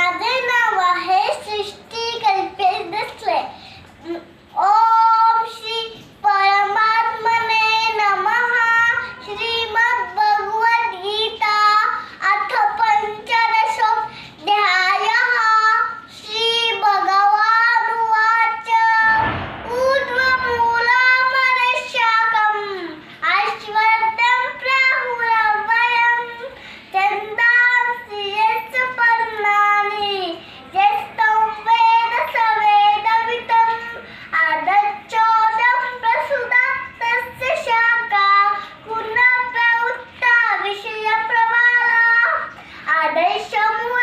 माझे नाव आहे सृष्टी कल्पेश देसले. ओम श्री परमात्मने नमः. श्रीमद् भगवद गीता अथ पंचदशोऽध्यायः. श्री भगवानुवाच ऊर्ध्वमूलमधःशाखम् ऐश्वर्यं प्राहुरव्ययम् छन्दांसि यस्य पर्णानि यस्तं वेद स वेदविदम्. अधश्चोदं प्रसुता तस्य शाखा गुणप्रवृत्ता विषयप्रवाला. अधश्चमूलं